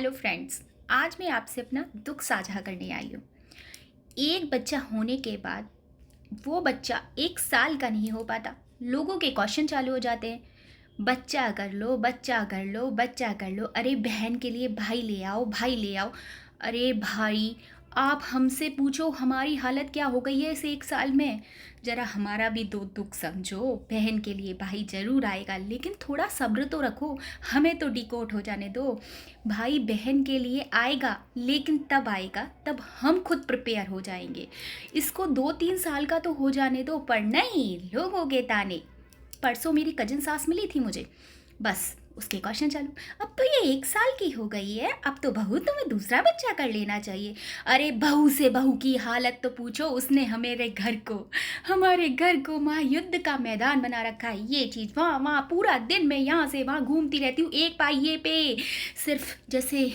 Hello friends. आज मैं आपसे अपना दुख साझा करने आई हूँ। एक बच्चा होने के बाद वो बच्चा 1 साल का नहीं हो पाता। लोगों के क्वेश्चन चालू हो जाते हैं, बच्चा कर लो, बच्चा कर लो, बच्चा कर लो। अरे बहन के लिए भाई ले आओ, भाई ले आओ। अरे भाई, आप हमसे पूछो हमारी हालत क्या हो गई है इस 1 साल में। ज़रा हमारा भी दो दुख समझो। बहन के लिए भाई ज़रूर आएगा, लेकिन थोड़ा सब्र तो रखो। हमें तो डिकोट हो जाने दो। भाई बहन के लिए आएगा, लेकिन तब आएगा तब हम खुद प्रिपेयर हो जाएंगे। इसको 2-3 साल का तो हो जाने दो, पर नहीं, लोगों के ताने। परसों मेरी कजिन सास मिली थी मुझे, बस उसके क्वेश्चन चालू। अब तो ये 1 साल की हो गई है, अब तो बहू तुम्हें दूसरा बच्चा कर लेना चाहिए। अरे बहू से बहू की हालत तो पूछो, उसने हमारे घर को महायुद्ध का मैदान बना रखा है। ये चीज़ वहाँ वहाँ, पूरा दिन मैं यहाँ से वहाँ घूमती रहती हूँ, एक पाइये पे। सिर्फ जैसे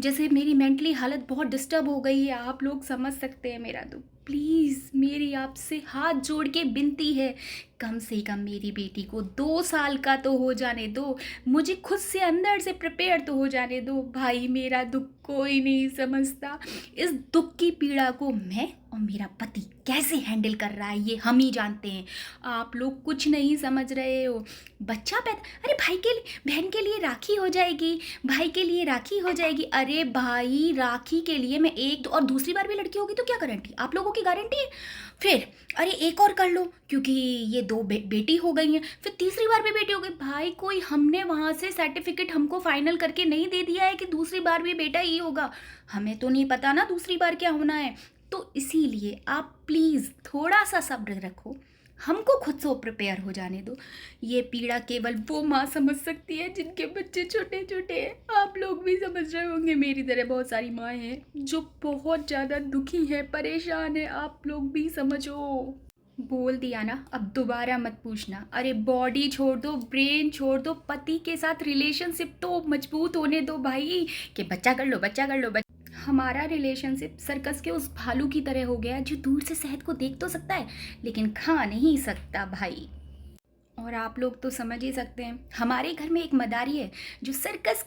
जैसे मेरी मेंटली हालत बहुत डिस्टर्ब हो गई है। आप लोग समझ सकते हैं मेरा दुख। प्लीज़ मेरी आपसे हाथ जोड़ के विनती है, कम से कम मेरी बेटी को 2 साल का तो हो जाने दो। मुझे खुद से अंदर से प्रिपेयर तो हो जाने दो। भाई मेरा दुख कोई नहीं समझता। इस दुख की पीड़ा को मैं और मेरा पति कैसे हैंडल कर रहा है, ये हम ही जानते हैं। आप लोग कुछ नहीं समझ रहे हो। बच्चा पैदा, अरे भाई के लिए, बहन के लिए राखी हो जाएगी, भाई के लिए राखी हो जाएगी। अरे भाई, राखी के लिए मैं एक दो और दूसरी बार भी लड़की होगी तो क्या गारंटी, आप लोगों की गारंटी है? फिर अरे एक और कर लो, क्योंकि ये दो बेटी हो गई हैं, फिर तीसरी बार भी बेटी हो गई। भाई कोई हमने वहाँ से सर्टिफिकेट हमको फाइनल करके नहीं दे दिया है कि दूसरी बार भी बेटा ही होगा। हमें तो नहीं पता ना दूसरी बार क्या होना है। तो इसीलिए आप प्लीज़ थोड़ा सा सब्र रखो, हमको खुद से प्रिपेयर हो जाने दो। ये पीड़ा केवल वो माँ समझ सकती है जिनके बच्चे छोटे छोटे हैं। आप लोग भी समझ रहे होंगे, मेरी तरह बहुत सारी माएँ हैं जो बहुत ज़्यादा दुखी हैं, परेशान हैं। आप लोग भी समझो। बोल दिया ना, अब दोबारा मत पूछना। अरे बॉडी छोड़ दो, ब्रेन छोड़ दो, पति के साथ रिलेशनशिप तो मजबूत होने दो भाई, कि बच्चा कर लो, बच्चा कर लो। हमारा रिलेशनशिप सर्कस के उस भालू की तरह हो गया जो दूर से शहद को देख तो सकता है लेकिन खा नहीं सकता भाई। और आप लोग तो समझ ही सकते हैं, हमारे घर में एक मदारी है जो सर्कस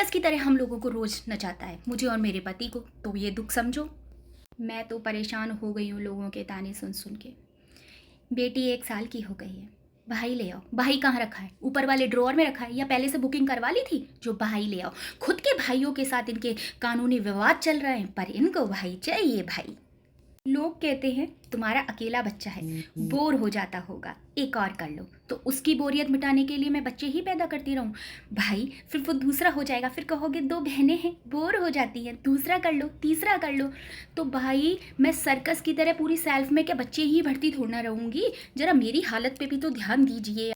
की तरह हम लोगों को रोज नचाता है, मुझे और मेरे पति को। तो ये दुख समझो। मैं तो परेशान हो गई हूँ लोगों के ताने सुन सुन के। बेटी 1 साल की हो गई है, भाई ले आओ। भाई कहाँ रखा है? ऊपर वाले ड्रॉअर में रखा है, या पहले से बुकिंग करवा ली थी? जो भाई ले आओ। खुद के भाइयों के साथ इनके कानूनी विवाद चल रहे हैं, पर इनको भाई चाहिए भाई। लोग कहते हैं तुम्हारा अकेला बच्चा है, बोर हो जाता होगा, एक और कर लो। तो उसकी बोरियत मिटाने के लिए मैं बच्चे ही पैदा करती रहूं? भाई फिर वो दूसरा हो जाएगा, फिर कहोगे 2 बहनें हैं, बोर हो जाती हैं, दूसरा कर लो, तीसरा कर लो। तो भाई मैं सर्कस की तरह पूरी सेल्फ में क्या बच्चे ही भरती थोड़ा ना रहूंगी? जरा मेरी हालत पे भी तो ध्यान दीजिए।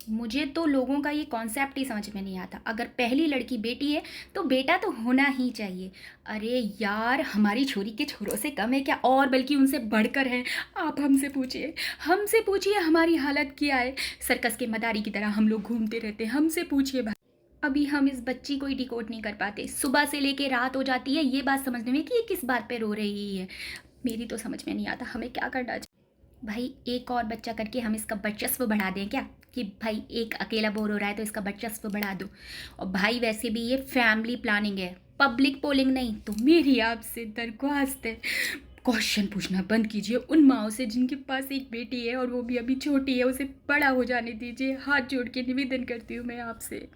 मुझे तो लोगों का ये कॉन्सेप्ट ही समझ में नहीं आता। अगर पहली लड़की बेटी है तो बेटा तो होना ही चाहिए। अरे यार, हमारी छोरी के छोरों से कम है क्या, और बल्कि उनसे बढ़कर है। आप हमसे पूछिए हमारी हालत क्या है। सर्कस के मदारी की तरह हम लोग घूमते रहते हैं, हमसे पूछिए भाई। अभी हम इस बच्ची को ही डिकोड नहीं कर पाते। सुबह से लेके रात हो जाती है ये बात समझने में कि ये किस बात पे रो रही है। मेरी तो समझ में नहीं आता हमें क्या करना चाहिए। भाई एक और बच्चा करके हम इसका वर्चस्व बढ़ा दें क्या, कि भाई एक अकेला बोर हो रहा है तो इसका वर्चस्व बढ़ा दो। और भाई वैसे भी ये फैमिली प्लानिंग है, पब्लिक पोलिंग नहीं। तो मेरी आपसे दरख्वास्त है, क्वेश्चन पूछना बंद कीजिए उन माओ से जिनके पास एक बेटी है और वो भी अभी छोटी है, उसे बड़ा हो जाने दीजिए। हाथ जोड़ के निवेदन करती हूँ मैं आपसे।